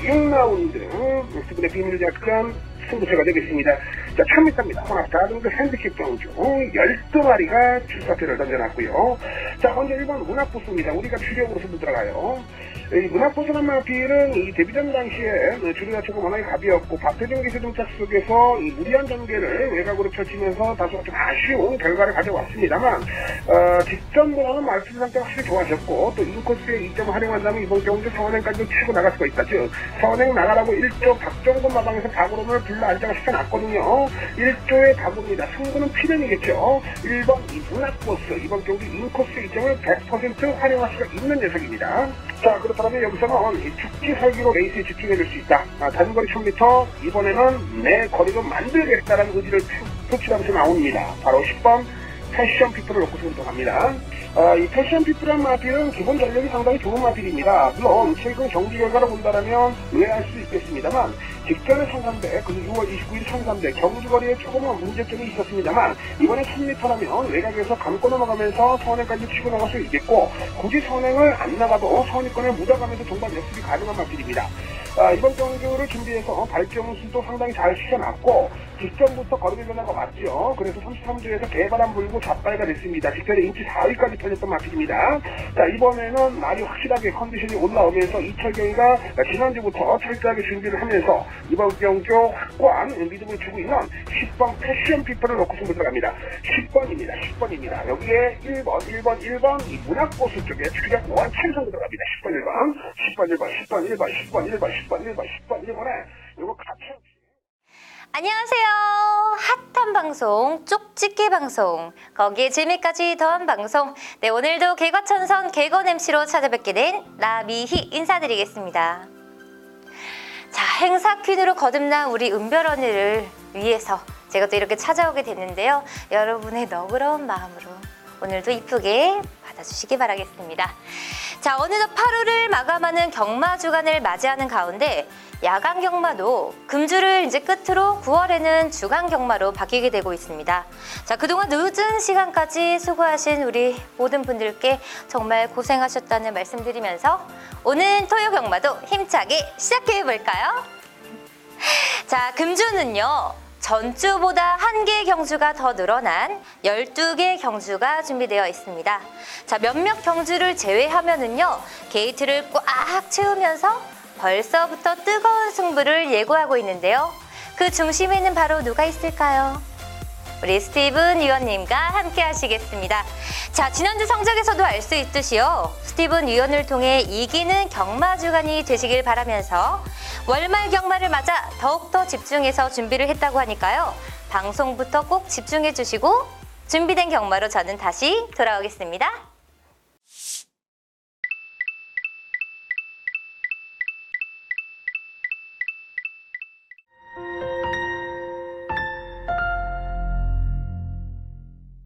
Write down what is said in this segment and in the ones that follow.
6라운드 수분의 비밀 약간 승부처가 되겠습니다. 자, 1000m입니다. 혼합 4등급 핸디캡 경주 12마리가 출사표를 던져놨고요. 자, 먼저 1번 문학보스입니다. 우리가 추격으로 승부 들어가요. 이 문학보스란 마필은 이 데뷔전 당시에 주류 자체가 워낙에 가벼웠고 박태준 기세 정착 속에서 이 무리한 전개를 외곽으로 펼치면서 다소 좀 아쉬운 결과를 가져왔습니다만 직전보다는 마필 상태가 확실히 좋아졌고 또 인코스의 이점을 활용한다면 이번 경주 서원행까지 치고 나갈 수가 있다. 즉 서원행 나가라고 1조 박정근 마당에서 박으로을 불러 안장을 시켜놨거든요. 1조의 각오입니다. 승부는 필연이겠죠. 1번 이 문학보스 이번 경기 인코스 이점을 100% 활용할 수가 있는 녀석입니다. 자, 그렇다면 여기서는 이 죽기 살기로 레이스에 집중해줄 수 있다. 단거리 1000m 이번에는 내 거리로 만들겠다라는 의지를 표출하면서 나옵니다. 바로 10번 패션 피플을 놓고 승부합니다. 이 패션 피플한 마필은 기본 전력이 상당히 좋은 마필입니다. 물론 최근 경기 결과를 본다면 의아할 수도 있겠습니다만 직전의 1300 그리고 6월 29일 1300 경주거리에 조금은 문제점이 있었습니다만 이번에 1000m라면 외곽에서 감고 넘어가면서 선행까지 치고 나갈 수 있겠고 굳이 선행을 안 나가도 선위권을 묻어가면서 종반 역습이 가능한 마필입니다. 이번 경주를 준비해서 발정수도 상당히 잘 시켜놨고 직전부터 거리 변화가 왔죠. 그래서 33주에서 개바람 불고 좌빨가 됐습니다. 직전에 인치 4위까지 펴졌던 마필입니다. 자, 이번에는 날이 확실하게 컨디션이 올라오면서 이철경이가 지난주부터 철저하게 준비를 하면서 이번 경주 확고한 믿음을 주고 있는 10번 패션 피플을 놓고 승부 들어갑니다. 10번입니다. 여기에 1번 이 문학보수 쪽에 추격 원창 승부 들어갑니다. 10번 1번에 이거 같이 안녕하세요. 핫한 방송, 쪽집게 방송, 거기에 재미까지 더한 방송. 네, 오늘도 개과천선 개건 MC로 찾아뵙게 된 라미희 인사드리겠습니다. 자, 행사 퀸으로 거듭난 우리 은별 언니를 위해서 제가 또 이렇게 찾아오게 됐는데요. 여러분의 너그러운 마음으로 오늘도 이쁘게 받아주시기 바라겠습니다. 자, 어느덧 8월을 마감하는 경마 주간을 맞이하는 가운데 야간 경마도 금주를 이제 끝으로 9월에는 주간 경마로 바뀌게 되고 있습니다. 자, 그동안 늦은 시간까지 수고하신 우리 모든 분들께 정말 고생하셨다는 말씀드리면서 오늘 토요 경마도 힘차게 시작해 볼까요? 자, 금주는요. 전주보다 1개 경주가 더 늘어난 12개 경주가 준비되어 있습니다. 자, 몇몇 경주를 제외하면은요, 게이트를 꽉 채우면서 벌써부터 뜨거운 승부를 예고하고 있는데요. 그 중심에는 바로 누가 있을까요? 우리 스티븐 위원님과 함께 하시겠습니다. 자, 지난주 성적에서도 알 수 있듯이요. 스티븐 위원을 통해 이기는 경마 주간이 되시길 바라면서 월말 경마를 맞아 더욱더 집중해서 준비를 했다고 하니까요. 방송부터 꼭 집중해 주시고 준비된 경마로 저는 다시 돌아오겠습니다.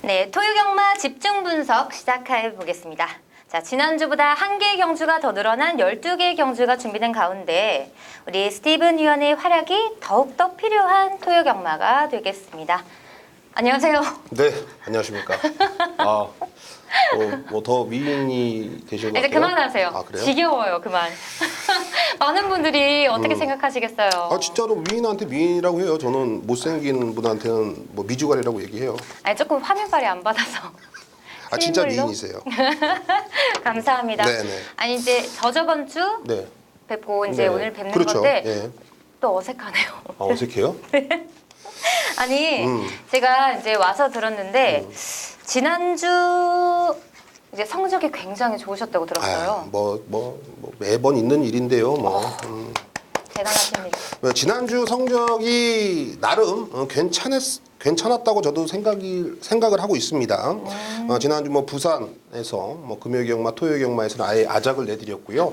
네, 토요 경마 집중 분석 시작해 보겠습니다. 자, 지난주보다 1개 경주가 더 늘어난 12개 경주가 준비된 가운데 우리 스티븐 위원의 활약이 더욱더 필요한 토요 경마가 되겠습니다. 안녕하세요. 네, 안녕하십니까. 뭐 더 미인이 되신 것 같아요. 이제 그만하세요. 아, 그래요? 지겨워요, 그만. 많은 분들이 어떻게 생각하시겠어요? 진짜로 미인한테 미인이라고 해요. 저는 못생긴 분한테는 뭐 미주갈이라고 얘기해요. 아니, 조금 화면 발이 안 받아서. 진짜 실물로? 미인이세요. 감사합니다. 네네. 아니, 이제 저번 주 네. 뵙고 이제 네. 오늘 뵙는 그렇죠. 건데 예. 또 어색하네요. 어색해요? 아니, 제가 이제 와서 들었는데 지난주 이제 성적이 굉장히 좋으셨다고 들었어요. 뭐 매번 있는 일인데요. 대단하십니다. 지난주 성적이 나름 괜찮았다고 저도 생각을 하고 있습니다. 지난주 뭐 부산에서 뭐 금요경마, 토요경마에서는 아예 아작을 내드렸고요.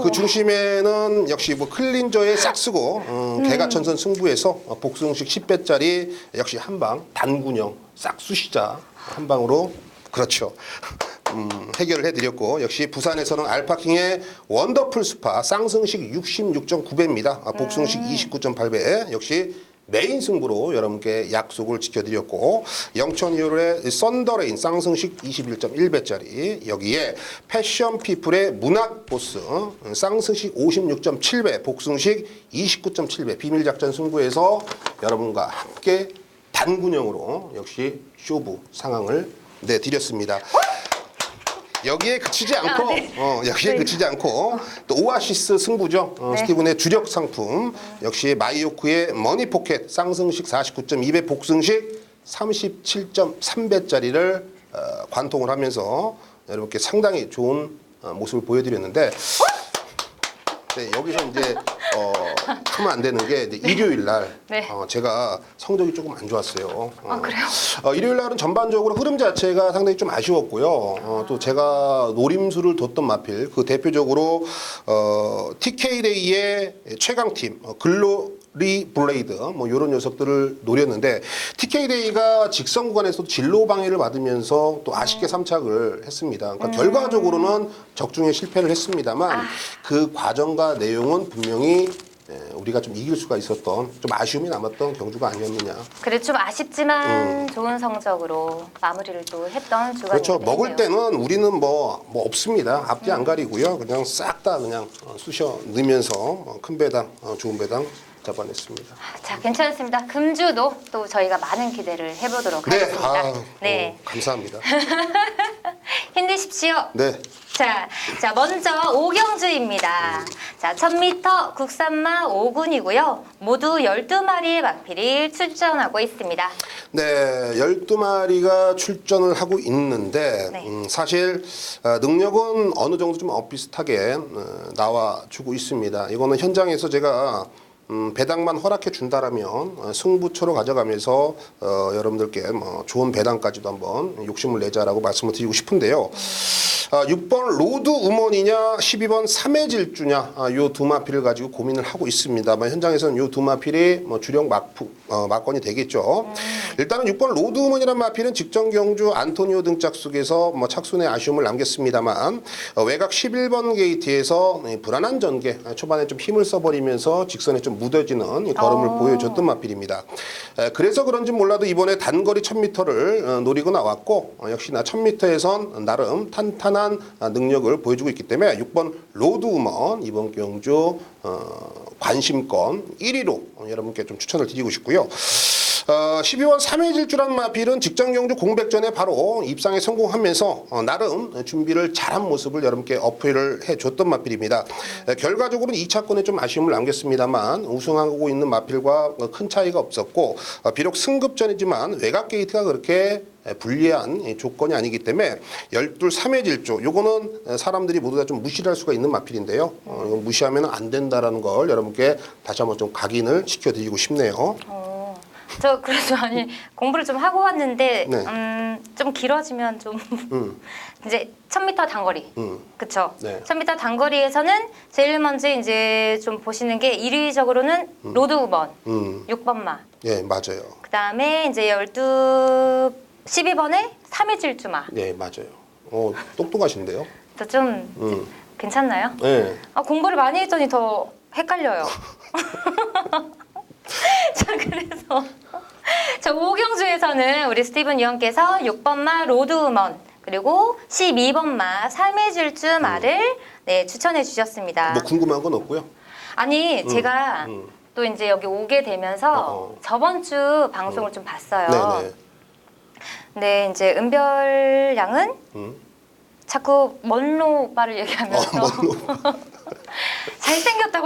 그 중심에는 역시 뭐 클린저의 싹쓰고 개가천선 승부에서 복승식 10배짜리 역시 한방 단군형 싹쑤시자 한방으로 그렇죠. 해결을 해드렸고 역시 부산에서는 알파킹의 원더풀 스파 쌍승식 66.9배입니다. 복승식 29.8배 역시 메인 승부로 여러분께 약속을 지켜드렸고 영천 이후의 썬더레인 쌍승식 21.1배짜리 여기에 패션 피플의 문학 보스 쌍승식 56.7배 복승식 29.7배 비밀작전 승부에서 여러분과 함께 단군형으로 역시 쇼부 상황을 내드렸습니다. 여기에 그치지 않고 여기에 그치지 않고 또 오아시스 승부죠. 스티븐의 주력 상품 역시 마이오크의 머니포켓 쌍승식 49.2배 복승식 37.3배짜리를 관통을 하면서 여러분께 상당히 좋은 모습을 보여드렸는데 네, 여기서 이제 하면 안 되는 게 이제 일요일 날 네. 제가 성적이 조금 안 좋았어요. 아, 그래요? 일요일 날은 전반적으로 흐름 자체가 상당히 좀 아쉬웠고요. 또 제가 노림수를 뒀던 마필 그 대표적으로 TK데이의 최강팀 글로리 블레이드 뭐 이런 녀석들을 노렸는데 TK데이가 직선 구간에서도 진로 방해를 받으면서 또 아쉽게 3착을 했습니다. 그러니까 결과적으로는 적중에 실패를 했습니다만 그 과정과 내용은 분명히 우리가 좀 이길 수가 있었던 좀 아쉬움이 남았던 경주가 아니었느냐. 그래 좀 아쉽지만 좋은 성적으로 마무리를 또 했던 주간이네요. 그렇죠. 먹을 때는 우리는 뭐 없습니다. 앞뒤 안 가리고요. 그냥 싹 다 그냥 쑤셔 넣으면서 큰 배당, 좋은 배당 잡아냈습니다. 자, 괜찮습니다. 금주도 또 저희가 많은 기대를 해보도록 네, 하겠습니다. 네, 감사합니다. 힘내십시오. 네. 자, 먼저 오경주입니다. 자, 1000m 국산마 5군이고요. 모두 12마리의 마필이 출전하고 있습니다. 네, 12마리가 출전을 하고 있는데 네. 사실 능력은 어느 정도 좀 엇비슷하게 나와주고 있습니다. 이거는 현장에서 제가 배당만 허락해 준다라면 승부처로 가져가면서 여러분들께 뭐 좋은 배당까지도 한번 욕심을 내자라고 말씀을 드리고 싶은데요. 6번 로드 우먼이냐 12번 3회 질주냐 요 두 마필을 가지고 고민을 하고 있습니다만 현장에서는 요 두 마필이 뭐 주력 막건이 되겠죠. 일단은 6번 로드 우먼이라는 마필은 직전 경주 안토니오 등짝 속에서 뭐 착순의 아쉬움을 남겼습니다만 외곽 11번 게이트에서 불안한 전개 초반에 좀 힘을 써버리면서 직선에 좀 묻어지는 이 걸음을 보여줬던 마필입니다. 그래서 그런지 몰라도 이번에 단거리 1000m를 노리고 나왔고 역시나 1000m에선 나름 탄탄한 능력을 보여주고 있기 때문에 6번 로드 우먼 이번 경주 관심권 1위로 여러분께 좀 추천을 드리고 싶고요. 12번 3회 질주란 마필은 직전 경주 공백전에 바로 입상에 성공하면서 나름 준비를 잘한 모습을 여러분께 어필을 해줬던 마필입니다. 결과적으로는 2차권에 좀 아쉬움을 남겼습니다만 우승하고 있는 마필과 큰 차이가 없었고 비록 승급전이지만 외곽 게이트가 그렇게 불리한 조건이 아니기 때문에 12, 3회 질주 요거는 사람들이 모두 다 좀 무시를 할 수가 있는 마필인데요. 이건 무시하면 안 된다라는 걸 여러분께 다시 한번 좀 각인을 시켜드리고 싶네요. 저 그래서 아니 공부를 좀 하고 왔는데 네. 좀 길어지면 좀 이제 1000m 단거리 그쵸? 네. 1000m 단거리에서는 제일 먼저 이제 좀 보시는 게 1위적으로는 로드 우먼 6번마 예, 맞아요. 그 다음에 이제 12번에 3회 질주마 네, 맞아요. 똑똑하신데요. 저 좀 괜찮나요? 네. 공부를 많이 했더니 더 헷갈려요. 자, 그래서 자, 오경주에서는 우리 스티븐 위원께서 6번마 로드 우먼 그리고 12번마 3회 질주마를 네, 추천해 주셨습니다. 뭐 궁금한 건 없고요. 아니, 제가 또 이제 여기 오게 되면서 저번 주 방송을 좀 봤어요. 네네. 근데 이제 은별 양은 자꾸 먼로 오빠를 얘기하면서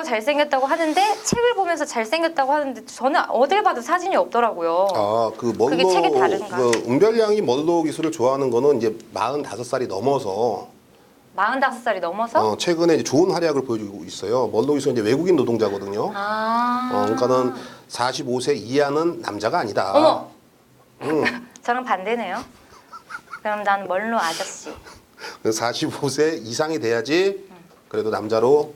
잘생겼다고 하는데 책을 보면서 잘생겼다고 하는데 저는 어딜 봐도 사진이 없더라고요. 그 멀로 그게 책이 다른가? 그 은별양이 멀로 기술을 좋아하는 거는 이제 45살이 넘어서 45살이 넘어서? 최근에 이제 좋은 활약을 보여주고 있어요. 멀로 기술은 이제 외국인 노동자거든요. 그러니까는 45세 이하는 남자가 아니다. 어머. 저랑 반대네요. 그럼 난 멀로 아저씨. 45세 이상이 돼야지 그래도 남자로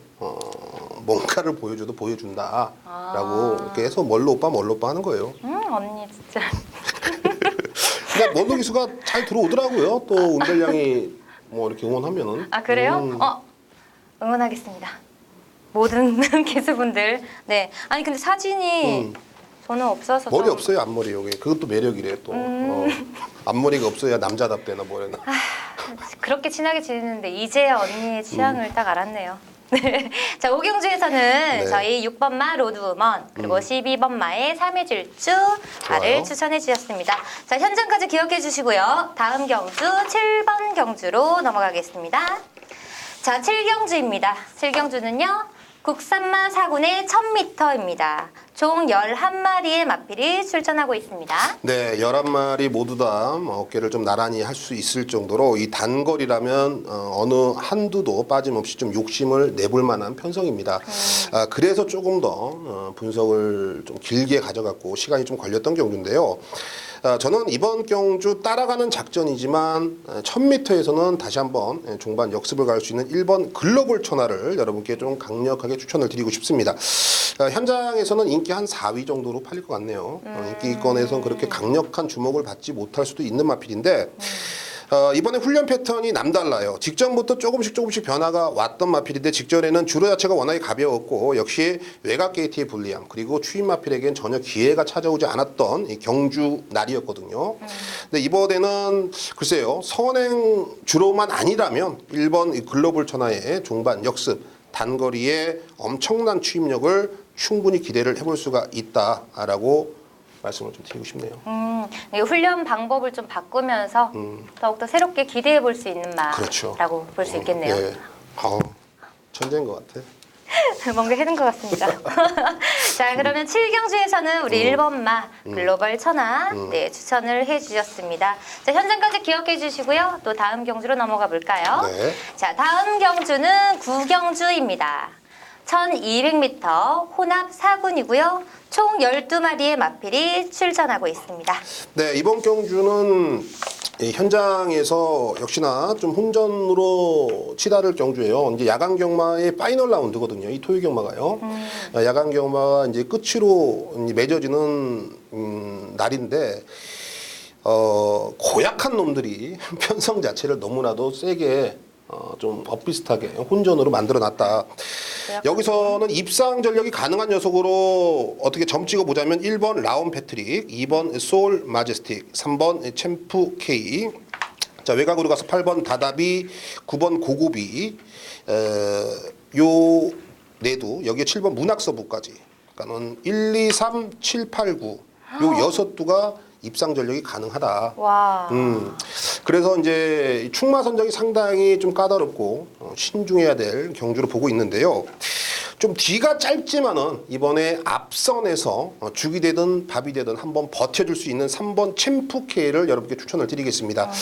뭔가를 보여줘도 보여준다라고 이렇게 해서 멀로 오빠 하는 거예요. 언니 진짜. 근데 멀로 기수가 잘 들어오더라고요. 또 은별양이 뭐 이렇게 응원하면은. 아, 그래요? 응원하겠습니다. 모든 기수분들. 네. 아니 근데 사진이 저는 없어서 머리 좀- 없어요 앞머리 여기. 그것도 매력이래 또. 앞머리가 없어야 남자답대나 뭐래나. 그렇게 친하게 지내는데 이제야 언니의 취향을 딱 알았네요. 네. 자, 오경주에서는 네. 저희 6번마 로드우먼 그리고 12번마의 3회 질주 발을 좋아요. 추천해 주셨습니다. 자, 현장까지 기억해 주시고요. 다음 경주 7번 경주로 넘어가겠습니다. 자, 7경주입니다. 7경주는요. 국산마 4군의 1000m입니다. 총 11마리의 마필이 출전하고 있습니다. 네, 11마리 모두 다 어깨를 좀 나란히 할 수 있을 정도로 이 단거리라면 어느 한두도 빠짐없이 좀 욕심을 내볼 만한 편성입니다. 그래서 조금 더 분석을 좀 길게 가져갔고 시간이 좀 걸렸던 경주인데요. 저는 이번 경주 따라가는 작전이지만 1000m에서는 다시 한번 종반 역습을 갈 수 있는 1번 글로벌 천하를 여러분께 좀 강력하게 추천을 드리고 싶습니다. 현장에서는 인기 한 4위 정도로 팔릴 것 같네요. 인기권에서는 그렇게 강력한 주목을 받지 못할 수도 있는 마필인데 이번에 훈련 패턴이 남달라요. 직전부터 조금씩 변화가 왔던 마필인데 직전에는 주로 자체가 워낙에 가벼웠고 역시 외곽 게이트의 불리함 그리고 추임 마필에겐 전혀 기회가 찾아오지 않았던 이 경주 날이었거든요. 근데 이번에는 글쎄요. 선행 주로만 아니라면 1번 이 글로벌 천하의 종반 역습 단거리에 엄청난 추임력을 충분히 기대를 해볼 수가 있다라고 말씀을 좀 드리고 싶네요. 이 훈련 방법을 좀 바꾸면서 더욱더 새롭게 기대해 볼 수 있는 그렇죠. 마라고 볼 수 있겠네요. 예. 천재인 것 같아. 뭔가 해는 것 같습니다. 자, 그러면 7경주에서는 우리 1번마 글로벌 천하 네, 추천을 해주셨습니다. 자, 현장까지 기억해 주시고요. 또 다음 경주로 넘어가 볼까요? 네. 자, 다음 경주는 9경주입니다. 1200m 혼합 4군이고요. 총 12마리의 마필이 출전하고 있습니다. 네, 이번 경주는 이 현장에서 역시나 좀 혼전으로 치달을 경주예요. 이제 야간 경마의 파이널 라운드거든요. 이 토요 경마가요. 야간 경마가 이제 끝으로 맺어지는 날인데 고약한 놈들이 편성 자체를 너무나도 세게 좀 엇비슷하게 혼전으로 만들어놨다. 여기서는 입상 전력이 가능한 녀석으로 어떻게 점 찍어보자면 1번 라온 패트릭, 2번 소울 마제스틱, 3번 챔프 K, 자 외곽으로 가서 8번 다다비, 9번 고고비, 요 네두 여기에 7번 문학서부까지. 그러니까는 1, 2, 3, 7, 8, 9 요 6두가 입상 전력이 가능하다. 와. 그래서 이제 충마 선정이 상당히 좀 까다롭고 신중해야 될 경주로 보고 있는데요. 좀 뒤가 짧지만은 이번에 앞선에서 죽이 되든 밥이 되든 한번 버텨줄 수 있는 3번 챔프 K를 여러분께 추천을 드리겠습니다.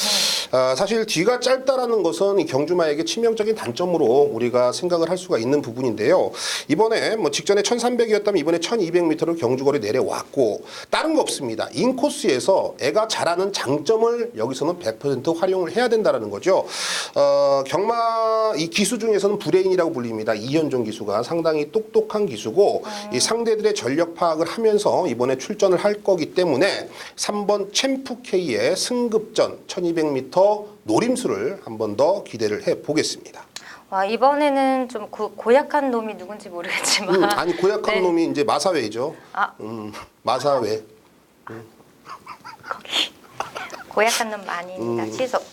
사실 뒤가 짧다라는 것은 이 경주마에게 치명적인 단점으로 우리가 생각을 할 수가 있는 부분인데요. 이번에 뭐 직전에 1300이었다면 이번에 1200m로 경주거리 내려왔고 다른 거 없습니다. 인코스에서 애가 잘하는 장점을 여기서는 100% 활용을 해야 된다라는 거죠. 경마 이 기수 중에서는 브레인이라고 불립니다. 이현종 기수가 상당히 똑똑한 기수고 이 상대들의 전력 파악을 하면서 이번에 출전을 할 거기 때문에 3번 챔프 K의 승급전 1200m 노림수를 한 번 더 기대를 해 보겠습니다. 와, 이번에는 좀 고약한 놈이 누군지 모르겠지만 아니 고약한 네. 놈이 이제 마사회죠. 아. 마사회. 고약한 놈 아닙니다.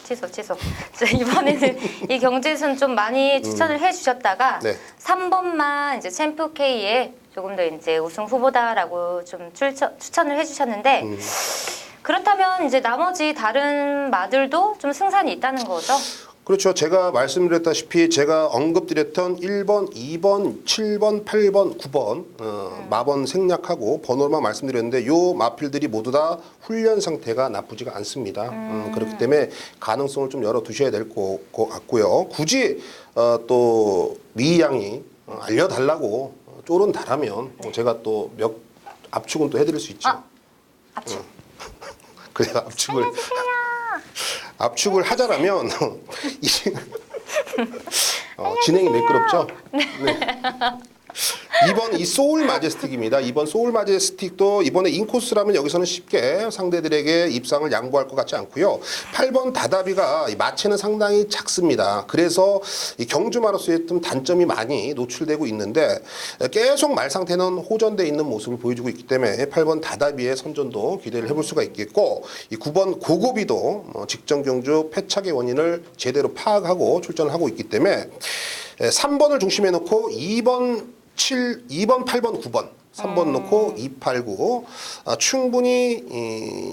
취소. 자, 이번에는 이 경주에서는 좀 많이 추천을 해주셨다가 네. 3번만 이제 챔프 K에 조금 더 이제 우승 후보다라고 좀 추천을 해주셨는데 그렇다면 이제 나머지 다른 마들도 좀 승산이 있다는 거죠? 그렇죠. 제가 말씀드렸다시피 제가 언급드렸던 1번, 2번, 7번, 8번, 9번 마번 생략하고 번호만 말씀드렸는데 요 마필들이 모두 다 훈련 상태가 나쁘지가 않습니다. 그렇기 때문에 가능성을 좀 열어두셔야 될 것 같고요. 굳이 또 미희 양이 알려달라고 쪼른다라면 제가 또 몇 압축은 또 해드릴 수 있죠. 압축. 그래 압축을 하자라면 진행이 매끄럽죠. 네. 2번 이 소울 마제스틱입니다. 2번 소울 마제스틱도 이번에 인코스라면 여기서는 쉽게 상대들에게 입상을 양보할 것 같지 않고요. 8번 다다비가 마체는 상당히 작습니다. 그래서 이 경주마로서의 좀 단점이 많이 노출되고 있는데 계속 말 상태는 호전돼 있는 모습을 보여주고 있기 때문에 8번 다다비의 선전도 기대를 해볼 수가 있겠고, 이 9번 고고비도 직전 경주 패착의 원인을 제대로 파악하고 출전을 하고 있기 때문에 3번을 중심에 놓고 2번, 8번, 9번 3번 놓고 2, 8, 9 충분히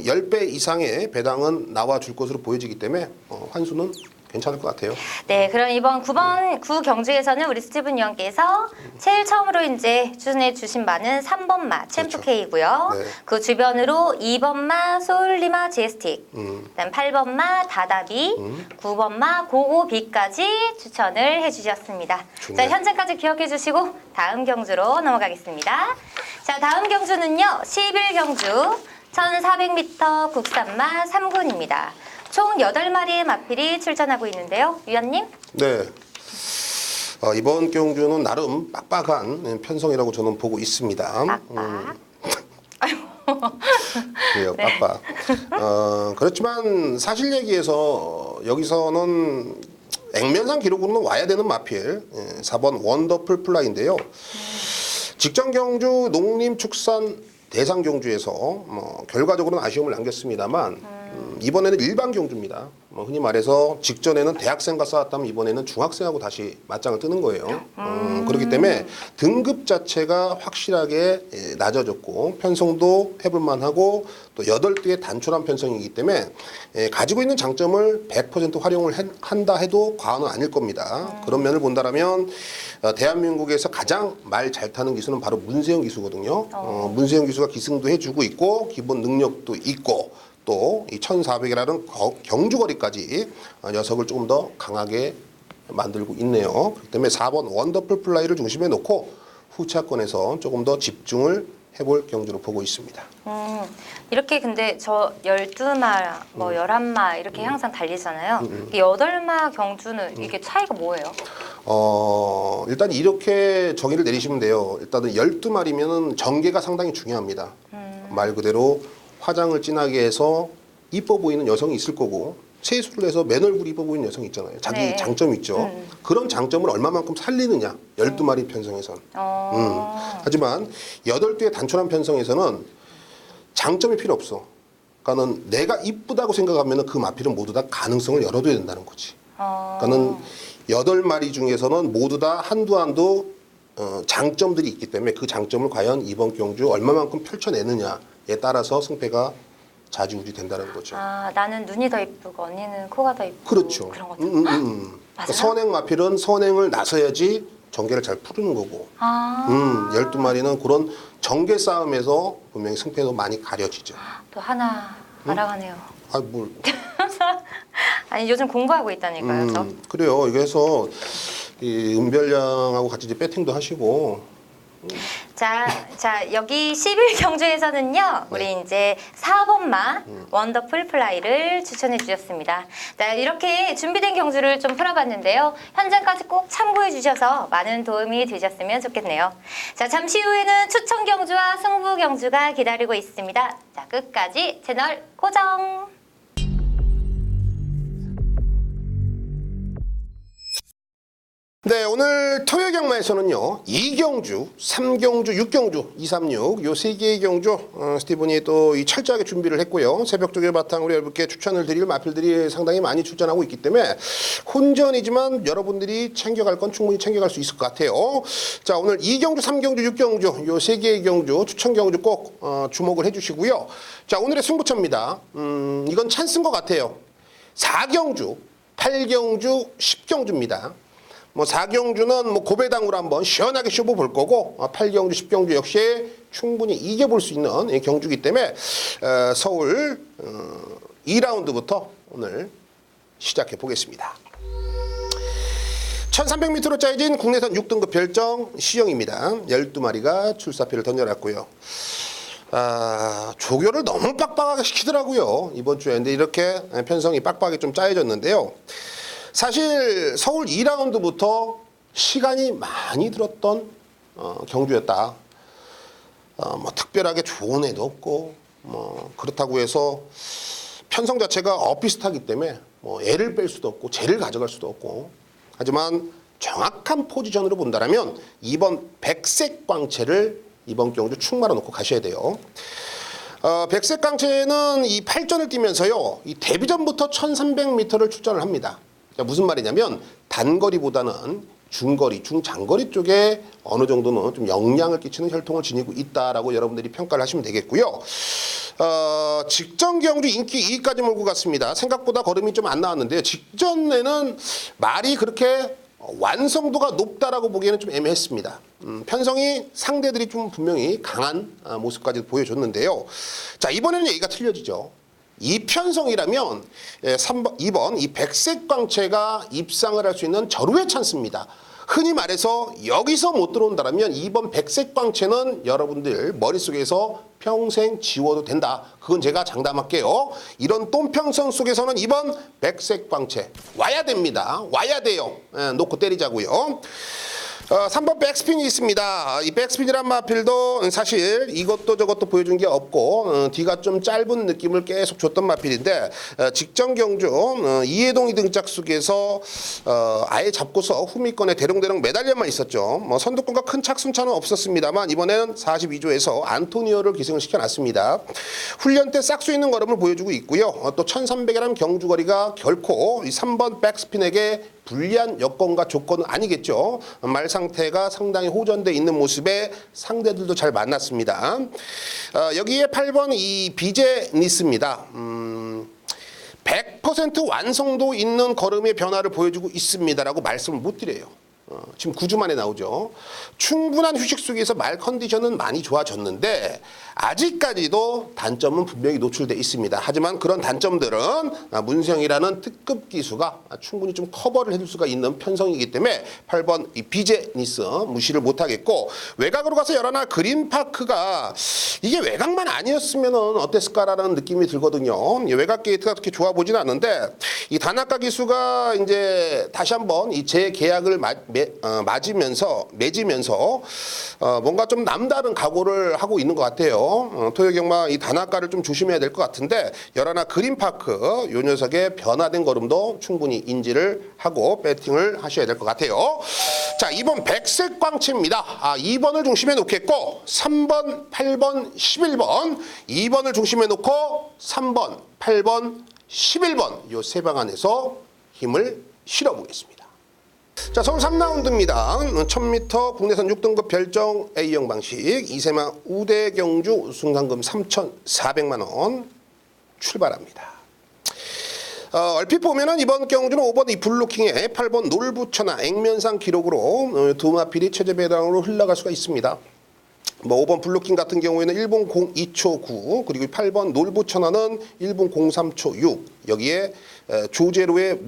10배 이상의 배당은 나와줄 것으로 보여지기 때문에 환수는 괜찮을 것 같아요. 네, 그럼 이번 9번 9경주에서는 우리 스티븐 위원께서 제일 처음으로 이제 추천해 주신 마는 3번마 챔프 K고요. 네. 그 주변으로 2번마 소울리마 제스틱, 그다음 8번마 다다비, 9번마 고고비까지 추천을 해주셨습니다. 좋네요. 자, 현재까지 기억해 주시고 다음 경주로 넘어가겠습니다. 자, 다음 경주는요. 11경주 1400m 국산마 3군입니다. 총 8마리의 마필이 출전하고 있는데요. 위원님? 네. 이번 경주는 나름 빡빡한 편성이라고 저는 보고 있습니다. 빡빡. 그래요, 네. 빡빡. 그렇지만 사실 얘기해서 여기서는 액면상 기록으로는 와야 되는 마필 4번 원더풀 플라이인데요. 직전 경주 농림축산 대상 경주에서 결과적으로는 아쉬움을 남겼습니다만 이번에는 일반 경주입니다. 흔히 말해서 직전에는 대학생과 싸웠다면 이번에는 중학생하고 다시 맞짱을 뜨는 거예요. 그렇기 때문에 등급 자체가 확실하게 낮아졌고 편성도 해볼만하고 또 8대의 단촐한 편성이기 때문에 가지고 있는 장점을 100% 활용을 한다 해도 과언은 아닐 겁니다. 그런 면을 본다면 대한민국에서 가장 말 잘 타는 기수는 바로 문세영 기수거든요. 문세영 기수가 기승도 해주고 있고 기본 능력도 있고 또 이 1400이라는 경주거리까지 녀석을 조금 더 강하게 만들고 있네요. 그렇기 때문에 4번 원더풀 플라이를 중심에 놓고 후차권에서 조금 더 집중을 해볼 경주로 보고 있습니다. 이렇게 근데 저 12마, 뭐 11마 이렇게 항상 달리잖아요. 이 8마 경주는 이게 차이가 뭐예요? 일단 이렇게 정의를 내리시면 돼요. 일단은 12마리면은 전개가 상당히 중요합니다. 말 그대로 화장을 진하게 해서 이뻐 보이는 여성이 있을 거고 세수를 해서 맨 얼굴이 이뻐 보이는 여성이 있잖아요. 자기 네. 장점이 있죠. 그런 장점을 얼마만큼 살리느냐 12마리 편성에선. 하지만 8대의 단촐한 편성에서는 장점이 필요 없어. 그러니까는 내가 이쁘다고 생각하면 그 마필은 모두 다 가능성을 열어둬야 된다는 거지. 그러니까는 8마리 중에서는 모두 다 한두 장점들이 있기 때문에 그 장점을 과연 이번 경주 얼마만큼 펼쳐내느냐에 따라서 승패가 좌지우지 된다는 거죠. 아, 나는 눈이 더 이쁘고 언니는 코가 더 이쁘고 그렇죠. 그런 거죠. 그러니까 선행 마필은 선행을 나서야지 전개를 잘 푸르는 거고 12마리는 그런 전개 싸움에서 분명히 승패도 많이 가려지죠. 또 하나 알아가네요. 뭘. 아니 요즘 공부하고 있다니까요. 저. 그래요. 그래서 이 은별량하고 같이 이제 배팅도 하시고 자, 여기 11경주에서는요, 우리 이제 4번마 원더풀 플라이를 추천해 주셨습니다. 자, 이렇게 준비된 경주를 좀 풀어봤는데요. 현장까지 꼭 참고해 주셔서 많은 도움이 되셨으면 좋겠네요. 자, 잠시 후에는 추천 경주와 승부 경주가 기다리고 있습니다. 자, 끝까지 채널 고정! 네, 오늘 토요 경마에서는요 2경주, 3경주, 6경주, 2, 3, 6 요 3개의 경주 스티븐이 또 이 철저하게 준비를 했고요. 새벽 쪽에 바탕으로 여러분께 추천을 드릴 마필들이 상당히 많이 출전하고 있기 때문에 혼전이지만 여러분들이 챙겨갈 건 충분히 챙겨갈 수 있을 것 같아요. 자, 오늘 2경주, 3경주, 6경주 요 3개의 경주, 추천 경주 꼭 주목을 해주시고요. 자, 오늘의 승부처입니다. 이건 찬스인 것 같아요. 4경주, 8경주, 10경주입니다. 4경주는 고배당으로 한번 시원하게 쇼부 볼 거고 8경주, 10경주 역시 충분히 이겨볼 수 있는 경주이기 때문에 서울 2라운드부터 오늘 시작해 보겠습니다. 1300m로 짜여진 국내선 6등급 별정 시영입니다. 12마리가 출사표를 던져놨고요. 조교를 너무 빡빡하게 시키더라고요. 이번 주에. 근데 이렇게 편성이 빡빡하게 좀 짜여졌는데요. 사실 서울 2라운드부터 시간이 많이 들었던 경주였다. 뭐 특별하게 좋은 애도 없고 뭐 그렇다고 해서 편성 자체가 엇비슷하기 때문에 뭐 애를 뺄 수도 없고 쟤를 가져갈 수도 없고 하지만 정확한 포지션으로 본다라면 2번 백색 광채를 이번 경주 충마로 놓고 가셔야 돼요. 백색 광채는 이 8전을 뛰면서요, 이 데뷔전부터 1300m를 출전을 합니다. 무슨 말이냐면 단거리보다는 중거리, 중장거리 쪽에 어느 정도는 좀 영향을 끼치는 혈통을 지니고 있다라고 여러분들이 평가를 하시면 되겠고요. 직전 경주 인기 2위까지 몰고 갔습니다. 생각보다 걸음이 좀 안 나왔는데요. 직전에는 말이 그렇게 완성도가 높다라고 보기에는 좀 애매했습니다. 편성이 상대들이 좀 분명히 강한 모습까지 보여줬는데요. 자, 이번에는 얘기가 틀려지죠. 이 편성이라면 2번 이 백색 광채가 입상을 할 수 있는 절호의 찬스입니다. 흔히 말해서 여기서 못 들어온다면 2번 백색 광채는 여러분들 머릿속에서 평생 지워도 된다. 그건 제가 장담할게요. 이런 똠평선 속에서는 2번 백색 광채 와야 됩니다. 와야 돼요. 놓고 때리자고요. 3번 백스핀이 있습니다. 이 백스핀이란 마필도 사실 이것도 저것도 보여준 게 없고 뒤가 좀 짧은 느낌을 계속 줬던 마필인데 직전 경주 이해동이 등짝 속에서 아예 잡고서 후미권에 대롱대롱 매달려만 있었죠. 뭐 선두권과 큰 착순차는 없었습니다만 이번에는 42조에서 안토니오를 기승을 시켜놨습니다. 훈련 때 싹수 있는 걸음을 보여주고 있고요. 또 1300이라는 경주거리가 결코 이 3번 백스핀에게 불리한 여건과 조건은 아니겠죠. 말 상태가 상당히 호전돼 있는 모습에 상대들도 잘 만났습니다. 여기에 8번 이 비제니스입니다. 100% 완성도 있는 걸음의 변화를 보여주고 있습니다라고 말씀을 못 드려요. 지금 9주 만에 나오죠. 충분한 휴식 속에서 말 컨디션은 많이 좋아졌는데 아직까지도 단점은 분명히 노출돼 있습니다. 하지만 그런 단점들은 문세영이라는 특급 기수가 충분히 좀 커버를 해줄 수가 있는 편성이기 때문에 8번 이 비제니스 무시를 못하겠고, 외곽으로 가서 열하나 그린파크가 이게 외곽만 아니었으면 어땠을까라는 느낌이 들거든요. 외곽 게이트가 그렇게 좋아 보진 않는데 이 다나카 기수가 이제 다시 한번 이 재계약을 맺으면서 뭔가 좀 남다른 각오를 하고 있는 것 같아요. 토요경마 이 다나카를 좀 조심해야 될 것 같은데 열하나 그린파크 요 녀석의 변화된 걸음도 충분히 인지를 하고 배팅을 하셔야 될 것 같아요. 자, 2번 백색 광채입니다. 2번을 중심에 놓겠고 3번, 8번, 11번 2번을 중심에 놓고 3번, 8번, 11번 요 세 방 안에서 힘을 실어보겠습니다. 자, 서울 3라운드입니다. 1000m 국내선 6등급 별정 A형 방식 2세마 우대 경주 우승상금 3,400만 원 출발합니다. 얼핏 보면은 이번 경주는 5번 이 블루킹에 8번 놀부천하 액면상 기록으로 두 마필이 최저 배당으로 흘러갈 수가 있습니다. 뭐 5번 블루킹 같은 경우에는 1분 02초 9 그리고 8번 놀부천하는 1분 03초 6 여기에 조제로의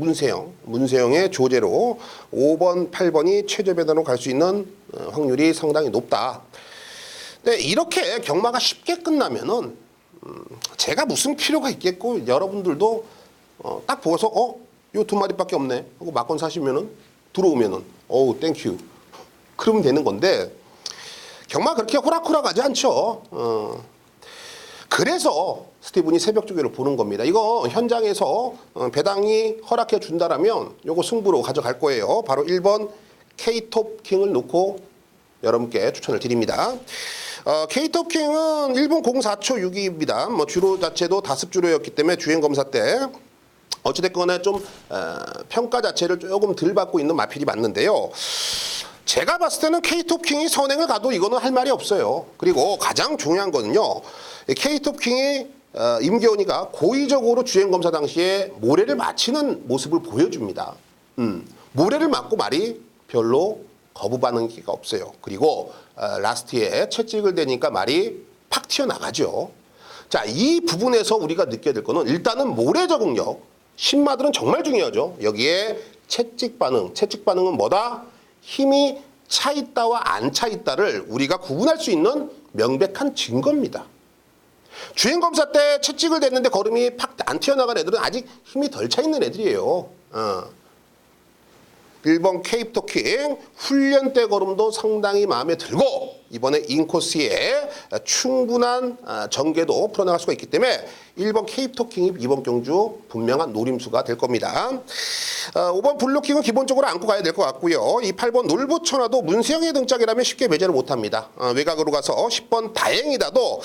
문세영의 조제로 5번 8번이 최저 배당으로 갈 수 있는 확률이 상당히 높다. 근데 이렇게 경마가 쉽게 끝나면은 제가 무슨 필요가 있겠고, 여러분들도 딱 보고서 요 두 마리밖에 없네 하고 막건 사시면은 들어오면은 어우 땡큐 그러면 되는 건데 경마 그렇게 호락호락하지 않죠. 그래서 스티븐이 새벽 조개를 보는 겁니다. 이거 현장에서 배당이 허락해 준다라면 요거 승부로 가져갈 거예요. 바로 1번 K톱킹을 놓고 여러분께 추천을 드립니다. K톱킹은 1분 04초 6입니다. 뭐 주로 자체도 다습 주로였기 때문에 주행 검사 때 어찌됐거나 좀 평가 자체를 조금 덜 받고 있는 마필이 맞는데요. 제가 봤을 때는 K톱킹이 선행을 가도 이거는 할 말이 없어요. 그리고 가장 중요한 거는요. K톱킹이 임계원이가 고의적으로 주행검사 당시에 모래를 맞히는 모습을 보여줍니다. 모래를 맞고 말이 별로 거부 반응이 없어요. 그리고 라스트에 채찍을 대니까 말이 팍 튀어나가죠. 자, 이 부분에서 우리가 느껴야 될 거는 일단은 모래 적응력. 신마들은 정말 중요하죠. 여기에 채찍 반응은 뭐다? 힘이 차 있다와 안 차 있다를 우리가 구분할 수 있는 명백한 증거입니다. 주행검사 때 채찍을 댔는데 걸음이 팍 안 튀어나간 애들은 아직 힘이 덜 차 있는 애들이에요. 1번 케이프토킹 훈련대 걸음도 상당히 마음에 들고 이번에 인코스에 충분한 전개도 풀어나갈 수가 있기 때문에 1번 케이프토킹이 이번 경주 분명한 노림수가 될 겁니다. 5번 블루킹은 기본적으로 안고 가야 될 것 같고요. 이 8번 놀부천화도 문세영의 등짝이라면 쉽게 배제를 못합니다. 외곽으로 가서 10번 다행이다도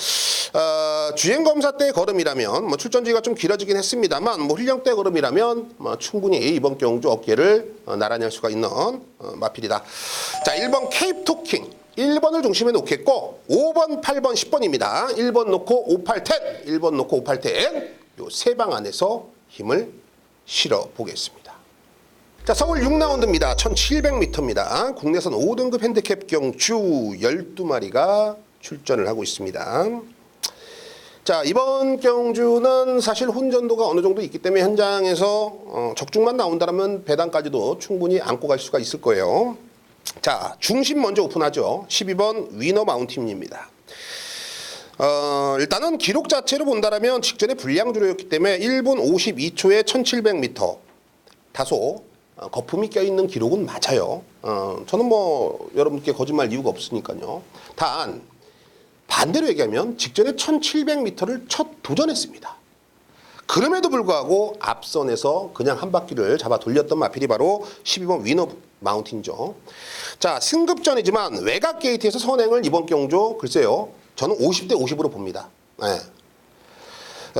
주행검사 때 걸음이라면 뭐 출전지가 좀 길어지긴 했습니다만 뭐 훈련 때 걸음이라면 충분히 이번 경주 어깨를 나란히 할 수가 있는 마필이다. 자, 1번 케이프토킹 1번을 중심에 놓겠고 5번, 8번, 10번입니다. 1번 놓고 5, 8, 10, 1번 놓고 5, 8, 10 요 세 방 안에서 힘을 실어 보겠습니다. 자, 서울 6라운드입니다. 1700m입니다. 국내선 5등급 핸디캡 경주 12마리가 출전을 하고 있습니다. 자, 이번 경주는 사실 혼전도가 어느 정도 있기 때문에 현장에서 적중만 나온다면 배당까지도 충분히 안고 갈 수가 있을 거예요. 자, 중심 먼저 오픈하죠. 12번 위너 마운틴입니다. 일단은 기록 자체를 본다면 직전에 불량주로였기 때문에 1분 52초에 1700m 다소 거품이 껴있는 기록은 맞아요. 저는 뭐 여러분께 거짓말 이유가 없으니까요. 단 반대로 얘기하면 직전에 1700m를 첫 도전했습니다. 그럼에도 불구하고 앞선에서 그냥 한 바퀴를 잡아 돌렸던 마필이 바로 12번 위너 마운틴이죠. 자, 승급전이지만 외곽 게이트에서 선행을 이번 경주 글쎄요. 저는 50대 50으로 봅니다. 네.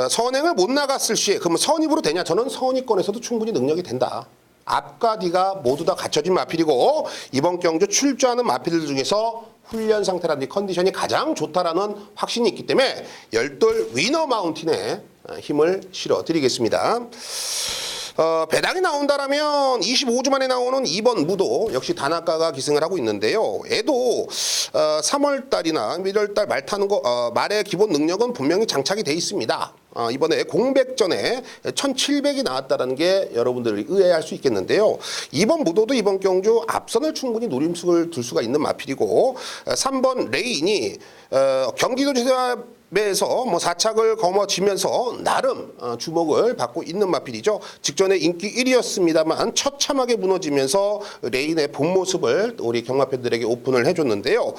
선행을 못 나갔을 시에 그러면 선입으로 되냐? 저는 선입권에서도 충분히 능력이 된다. 앞과 뒤가 모두 다 갖춰진 마필이고 이번 경주 출조하는 마필들 중에서 훈련 상태라든지 컨디션이 가장 좋다라는 확신이 있기 때문에 열돌 위너 마운틴에 힘을 실어 드리겠습니다. 배당이 나온다라면 25주 만에 나오는 2번 무도 역시 단아가가 기승을 하고 있는데요. 애도 3월달이나 1월달 말 타는 거 말의 기본 능력은 분명히 장착이 돼 있습니다. 이번에 공백전에 1700이 나왔다는 게 여러분들이 의아해할 수 있겠는데요. 2번 무도도 이번 경주 앞선을 충분히 노림수를 둘 수가 있는 마필이고 3번 레인이 경기도 제대에서 뭐 4착을 거머쥐면서 나름 주목을 받고 있는 마필이죠. 직전에 인기 1위였습니다만 처참하게 무너지면서 레인의 본 모습을 우리 경마팬들에게 오픈을 해줬는데요.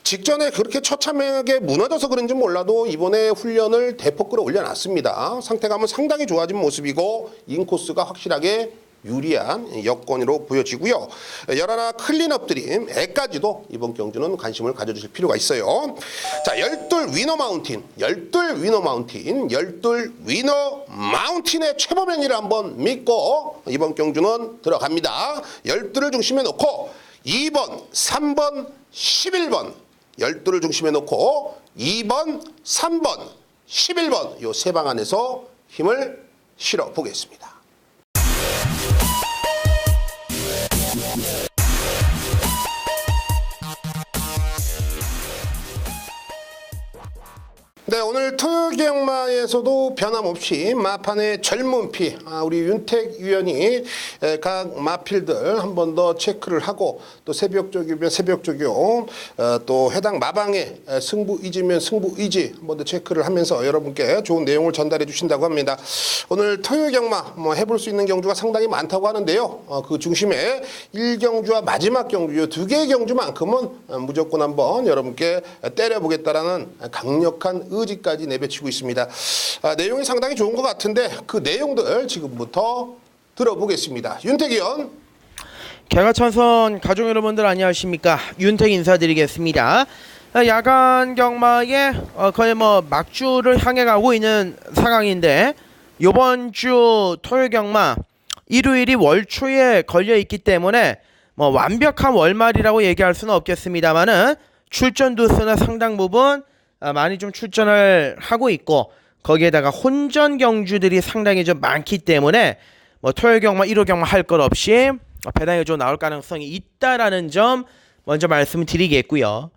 직전에 그렇게 처참하게 무너져서 그런지 몰라도 이번에 훈련을 대폭 끌어올려놨습니다. 상태감은 상당히 좋아진 모습이고 인코스가 확실하게 유리한 여건으로 보여지고요. 열하나 클린업 드림 애까지도 이번 경주는 관심을 가져주실 필요가 있어요. 자, 열둘 위너 마운틴, 열둘 위너 마운틴, 열둘 위너 마운틴의 최범현이를 한번 믿고 이번 경주는 들어갑니다. 열둘을 중심에 놓고 2번, 3번, 11번 열둘을 중심에 놓고 2번, 3번, 11번 요 세 방 안에서 힘을 실어 보겠습니다. 네, 오늘 토요경마에서도 변함없이 마판의 젊은 피 우리 윤택 위원이 각 마필들 한 번 더 체크를 하고 또 새벽쪽이면 새벽쪽이요 또 해당 마방의 승부 의지면 승부 의지 한 번 더 체크를 하면서 여러분께 좋은 내용을 전달해 주신다고 합니다. 오늘 토요경마 뭐 해볼 수 있는 경주가 상당히 많다고 하는데요. 그 중심에 1경주와 마지막 경주 두 개의 경주만큼은 무조건 한번 여러분께 때려보겠다라는 강력한 의지까지 내비치고 있습니다. 내용이 상당히 좋은 것 같은데 그 내용들 지금부터 들어보겠습니다. 윤택 의원. 개가천선 가족 여러분들 안녕하십니까? 윤택 인사드리겠습니다. 야간 경마에 거의 뭐 막주를 향해 가고 있는 상황인데 이번 주 토요일 경마 일요일이 월초에 걸려 있기 때문에 뭐 완벽한 월말이라고 얘기할 수는 없겠습니다만은 출전 두수는 상당 부분 많이 좀 출전을 하고 있고 거기에다가 혼전 경주들이 상당히 좀 많기 때문에 뭐 토요일 경마, 일요 경마 할 것 없이 배당이 좀 나올 가능성이 있다라는 점 먼저 말씀을 드리겠고요.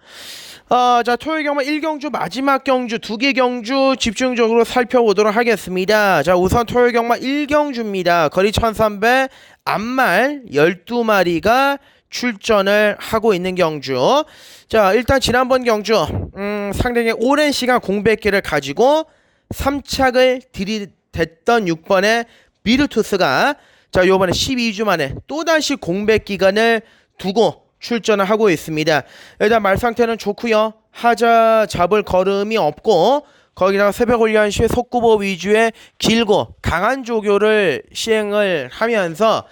자, 토요일 경마 1경주 마지막 경주 2개 경주 집중적으로 살펴보도록 하겠습니다. 자, 우선 토요일 경마 1경주입니다. 거리 1300 앞말 12마리가 출전을 하고 있는 경주. 자, 일단 지난번 경주 상당히 오랜 시간 공백기를 가지고 3착을 들이댔던 6번의 미르투스가 자, 요번에 12주 만에 또다시 공백 기간을 두고 출전을 하고 있습니다. 일단 말 상태는 좋고요. 하자 잡을 걸음이 없고 거기다가 새벽 훈련 시에 속구보 위주의 길고 강한 조교를 시행을 하면서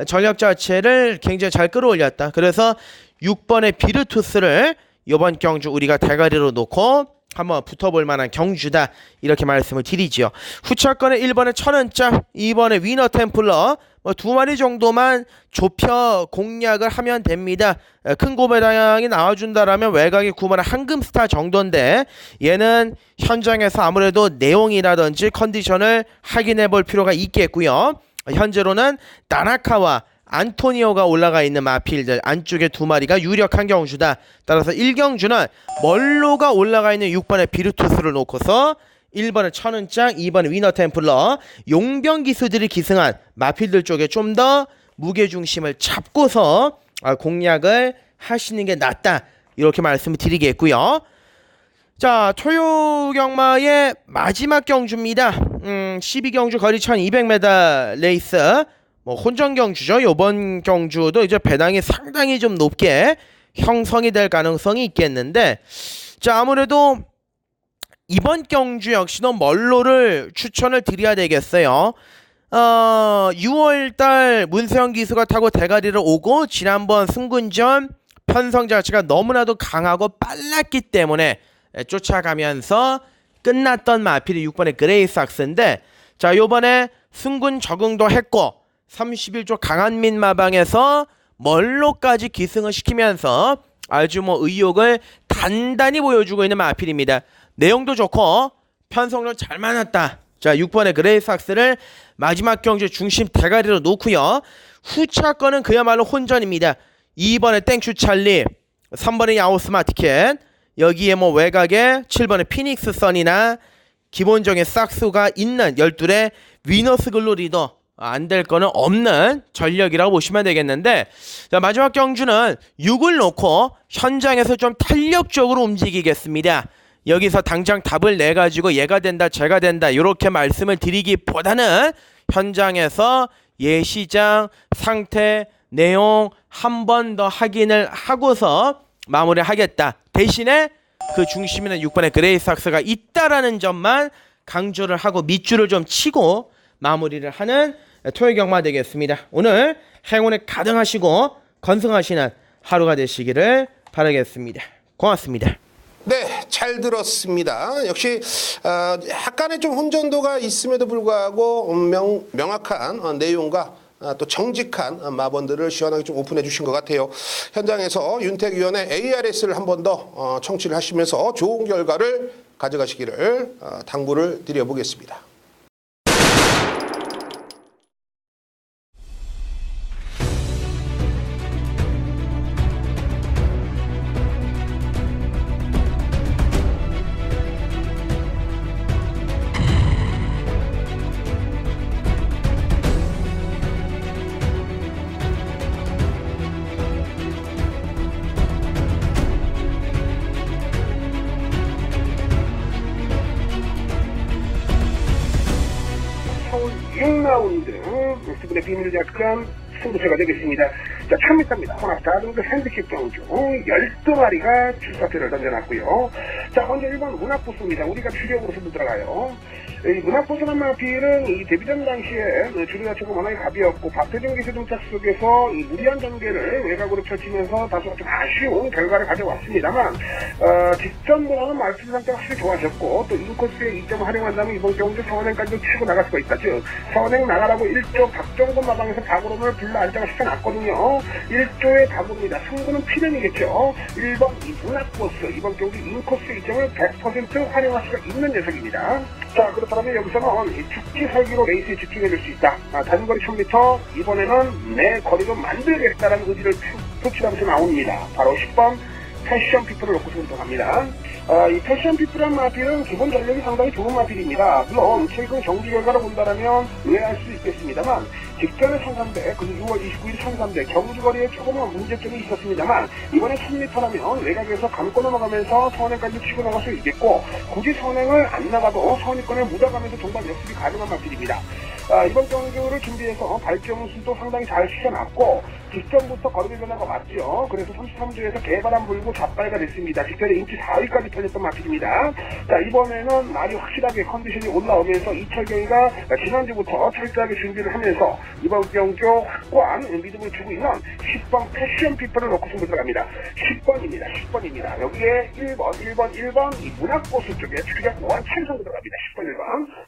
전력 자체를 굉장히 잘 끌어올렸다. 그래서 6번의 비르투스를 이번 경주 우리가 대가리로 놓고 한번 붙어볼 만한 경주다, 이렇게 말씀을 드리지요. 후차권에 1번에 천은짱, 2번에 위너 템플러, 두 마리 정도만 좁혀 공략을 하면 됩니다. 큰 고배당이 나와준다라면 외곽의 9번의 황금스타 정도인데, 얘는 현장에서 아무래도 내용이라든지 컨디션을 확인해 볼 필요가 있겠고요. 현재로는 나나카와 안토니오가 올라가 있는 마필들 안쪽에 두 마리가 유력한 경주다. 따라서 1경주는 멀로가 올라가 있는 6번의 비르투스를 놓고서 1번은 천은짱, 2번은 위너 템플러, 용병 기수들이 기승한 마필들 쪽에 좀 더 무게중심을 잡고서 공략을 하시는 게 낫다, 이렇게 말씀을 드리겠고요. 자, 토요경마의 마지막 경주입니다. 12경주 거리 1200m 레이스, 혼전 경주죠. 이번 경주도 이제 배당이 상당히 좀 높게 형성이 될 가능성이 있겠는데, 자, 아무래도 이번 경주 역시도 멀로를 추천을 드려야 되겠어요. 6월달 문세영 기수가 타고 대가리를 오고 지난번 승군전 편성 자체가 너무나도 강하고 빨랐기 때문에 쫓아가면서 끝났던 마필이 6번의 그레이삭스인데, 자, 요번에 승군 적응도 했고 31조 강한민 마방에서 멀로까지 기승을 시키면서 아주 의욕을 단단히 보여주고 있는 마필입니다. 내용도 좋고 편성도 잘 맞았다. 자, 6번의 그레이삭스를 마지막 경주 중심 대가리로 놓고요. 후차권은 그야말로 혼전입니다. 2번의 땡큐 찰리, 3번의 야오스 마티켓, 여기에 외곽에 7번의 피닉스 선이나 기본적인 싹수가 있는 12의 위너스 글로리도 안 될 거는 없는 전력이라고 보시면 되겠는데, 자, 마지막 경주는 6을 놓고 현장에서 좀 탄력적으로 움직이겠습니다. 여기서 당장 답을 내가지고 얘가 된다 쟤가 된다 이렇게 말씀을 드리기보다는 현장에서 예시장 상태 내용 한 번 더 확인을 하고서 마무리하겠다. 대신에 그 중심에는 6번의 그레이삭스가 있다라는 점만 강조를 하고 밑줄을 좀 치고 마무리를 하는 토요경마 되겠습니다. 오늘 행운에 가득하시고 건승하시는 하루가 되시기를 바라겠습니다. 고맙습니다. 네, 잘 들었습니다. 역시 약간의 좀 혼전도가 있음에도 불구하고 명확한 내용과 또 정직한 마번들을 시원하게 좀 오픈해 주신 것 같아요. 현장에서 윤택위원의 ARS를 한 번 더 청취를 하시면서 좋은 결과를 가져가시기를 당부를 드려보겠습니다. 서울 6라운드 수분의 비밀 약간 승부처가 되겠습니다. 자, 1000m입니다. 혼합 4등급 핸드캡 경주 12마리가 출사표를 던져놨고요. 자, 먼저 1번 문학부스입니다. 우리가 주력으로 승부 들어가요. 이 문학부스란 마필은 이 데뷔전 당시에 주류 자체가 워낙에 가벼웠고 박태정 기세 정착 속에서 이 무리한 전개를 외곽으로 펼치면서 다소 좀 아쉬운 결과를 가져왔습니다만, 직전보다는 마필 상태가 확실히 좋아졌고 또 인코스의 이점을 활용한다면 이번 경주 서원행까지 치고 나갈 수가 있다. 즉 서원행 나가라고 1조 박정근 마방에서 박으로를 불러 안장을 시켜놨거든요. 1조의 박으로입니다. 승부는 필연이겠죠. 1번 이 문학부스 이번 경주 인코스의 이점을 100% 활용할 수가 있는 녀석입니다. 자, 그렇다면 여기서는 죽기 살기로 레이스에 집중해줄 수 있다. 단거리 1000m 이번에는 내 거리로 만들겠다라는 의지를 표출하면서 나옵니다. 바로 10번 패션 피플을 놓고 선택합니다. 이 패션 피플한 마필은 기본 전력이 상당히 좋은 마필입니다. 물론 최근 경기 결과를 본다면 의아할 수 있겠습니다만 직전에 1300, 그리고 6월 29일 1300 경주거리에 조금만 문제점이 있었습니다만 이번에 1000m라면 외곽에서 감고 넘어가면서 선행까지 치고 나갈 수 있겠고 굳이 선행을 안 나가도 선입권을 묻어가면서 종반 역습이 가능한 마필입니다. 이번 경주를 준비해서 발정수도 상당히 잘 시켜놨고 직전부터 거리 변화가 왔죠. 그래서 33주에서 개바람 불고 좌빨가 됐습니다. 직전에 인치 4위까지 펴졌던 마필입니다. 자, 이번에는 날이 확실하게 컨디션이 올라오면서 이철경이가 지난주부터 철저하게 준비를 하면서 이번 경주 확고한 믿음을 주고 있는 10번 패션 피플을 놓고 승부 들어갑니다. 10번입니다. 여기에 1번 이 문학고수 쪽에 추격 원창성 들어갑니다. 10번 1번에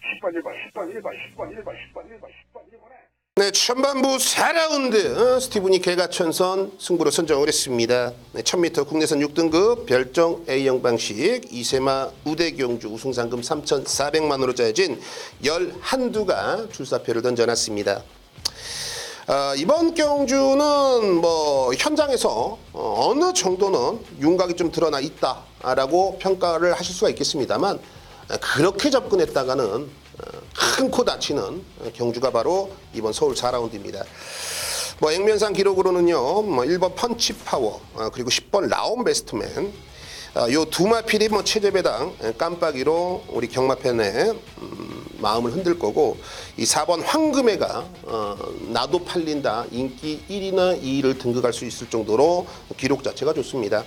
네, 전반부 4라운드 스티븐이 개가천선 승부로 선정을 했습니다. 네, 1000m 국내선 6등급 별정 A형 방식 이세마 우대경주 우승상금 3,400만 원으로 짜여진 11두가 출사표를 던져놨습니다. 이번 경주는 뭐 현장에서 어느 정도는 윤곽이 좀 드러나 있다라고 평가를 하실 수가 있겠습니다만 그렇게 접근했다가는 큰 코 다치는 경주가 바로 이번 서울 4라운드입니다. 뭐 액면상 기록으로는요, 1번 펀치 파워, 그리고 10번 라온 베스트맨, 요 두 마필이 체제배당 깜빡이로 우리 경마팬의 마음을 흔들 거고, 이 4번 황금애가 나도 팔린다 인기 1위나 2위를 등극할 수 있을 정도로 기록 자체가 좋습니다.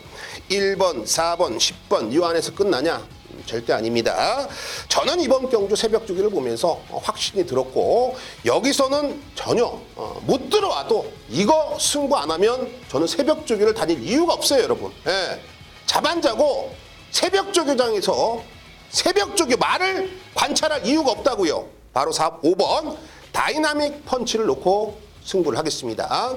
1번, 4번, 10번 이 안에서 끝나냐? 절대 아닙니다. 저는 이번 경주 새벽 주기를 보면서 확신이 들었고 여기서는 전혀 못 들어와도 이거 승부 안 하면 저는 새벽 주기를 다닐 이유가 없어요, 여러분. 예. 잠 안 자고 새벽 조교장에서 새벽 조교 말을 관찰할 이유가 없다고요. 바로 5번 다이나믹 펀치를 놓고 승부를 하겠습니다.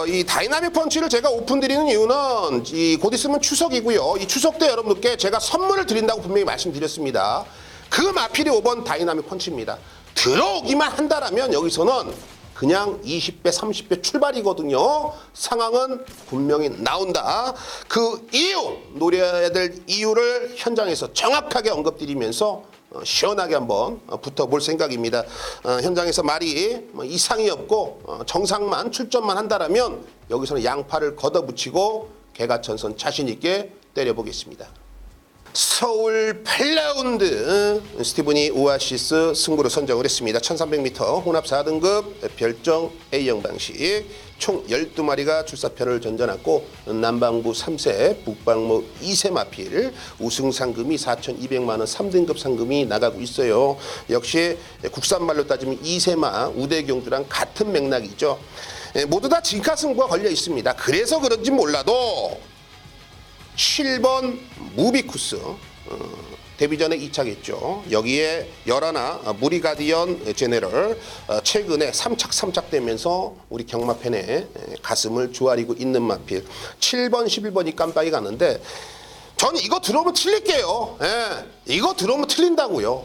이 다이나믹 펀치를 제가 오픈드리는 이유는 곧 있으면 추석이고요. 이 추석 때 여러분들께 제가 선물을 드린다고 분명히 말씀드렸습니다. 그 마필이 5번 다이나믹 펀치입니다. 들어오기만 한다라면 여기서는 그냥 20배, 30배 출발이거든요. 상황은 분명히 나온다. 그 이유, 노려야 될 이유를 현장에서 정확하게 언급드리면서 시원하게 한번 붙어볼 생각입니다. 현장에서 말이 이상이 없고 정상만 출전만 한다라면 여기서는 양팔을 걷어붙이고 개가천선 자신 있게 때려보겠습니다. 서울 8라운드 스티븐이 오아시스 승부로 선정을 했습니다. 1300m 혼합 4등급 별정 A형 방식 총 12마리가 출사표를 던져놨고 남방부 3세 북방무 2세 마필 우승 상금이 4,200만 원 3등급 상금이 나가고 있어요. 역시 국산말로 따지면 2세마 우대경주랑 같은 맥락이죠. 모두 다 진가 승부가 걸려 있습니다. 그래서 그런지 몰라도 7번 무비쿠스 데뷔전에 2차겠죠. 여기에 열하나 무리가디언 제네럴 최근에 3착 되면서 우리 경마팬의 가슴을 조아리고 있는 마필 7번 11번이 깜빡이 가는데 저는 이거 들어오면 틀릴게요. 예, 이거 들어오면 틀린다고요.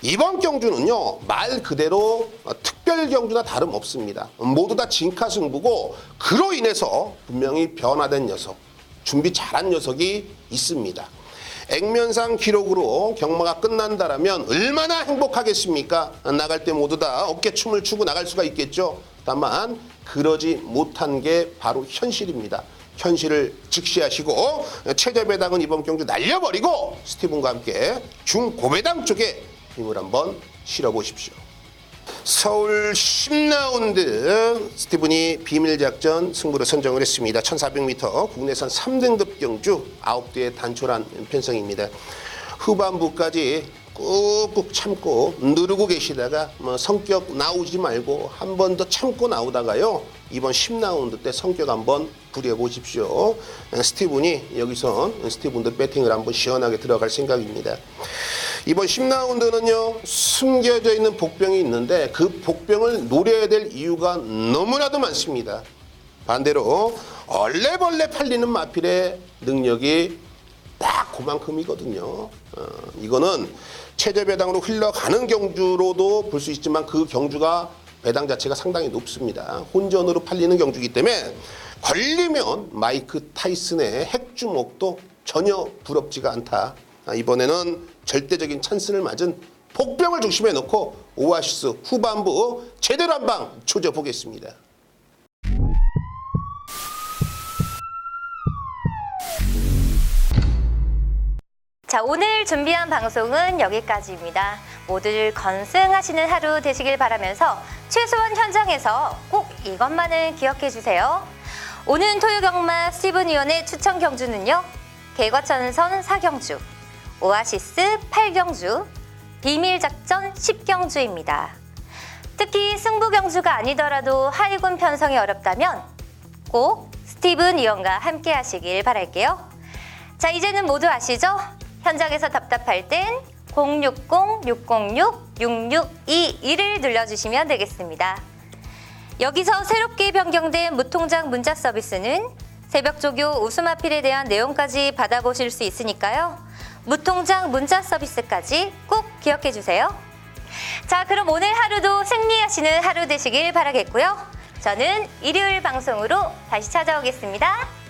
이번 경주는요 말 그대로 특별 경주나 다름없습니다. 모두 다 진카 승부고 그로 인해서 분명히 변화된 녀석 준비 잘한 녀석이 있습니다. 액면상 기록으로 경마가 끝난다라면 얼마나 행복하겠습니까? 나갈 때 모두 다 어깨춤을 추고 나갈 수가 있겠죠. 다만 그러지 못한 게 바로 현실입니다. 현실을 직시하시고 최저배당은 이번 경주 날려버리고 스티븐과 함께 중고배당 쪽에 힘을 한번 실어보십시오. 서울 10라운드 스티븐이 비밀작전 승부로 선정을 했습니다. 1400m 국내선 3등급 경주 9대의 단촐한 편성입니다. 후반부까지 꾹꾹 참고 누르고 계시다가 성격 나오지 말고 한 번 더 참고 나오다가요. 이번 10라운드 때 성격 한번 부려보십시오. 스티븐이 여기선 스티븐도 배팅을 한번 시원하게 들어갈 생각입니다. 이번 10라운드는요. 숨겨져 있는 복병이 있는데 그 복병을 노려야 될 이유가 너무나도 많습니다. 반대로 얼레벌레 팔리는 마필의 능력이 딱 그만큼이거든요. 이거는 최저 배당으로 흘러가는 경주로도 볼 수 있지만 그 경주가 배당 자체가 상당히 높습니다. 혼전으로 팔리는 경주이기 때문에 걸리면 마이크 타이슨의 핵주먹도 전혀 부럽지가 않다. 이번에는 절대적인 찬스를 맞은 복병을 중심에 놓고 오아시스 후반부 제대로 한 방 조져보겠습니다. 자, 오늘 준비한 방송은 여기까지입니다. 모두들 건승하시는 하루 되시길 바라면서 최소한 현장에서 꼭 이것만은 기억해 주세요. 오는 토요경마 스티븐 의원의 추천 경주는요. 개과천선 4경주, 오아시스 8경주, 비밀작전 10경주입니다. 특히 승부경주가 아니더라도 하이군 편성이 어렵다면 꼭 스티븐 의원과 함께 하시길 바랄게요. 자, 이제는 모두 아시죠? 현장에서 답답할 땐 060-606-6622를 눌러주시면 되겠습니다. 여기서 새롭게 변경된 무통장 문자 서비스는 새벽조교 웃음아필에 대한 내용까지 받아보실 수 있으니까요. 무통장 문자 서비스까지 꼭 기억해 주세요. 자, 그럼 오늘 하루도 승리하시는 하루 되시길 바라겠고요. 저는 일요일 방송으로 다시 찾아오겠습니다.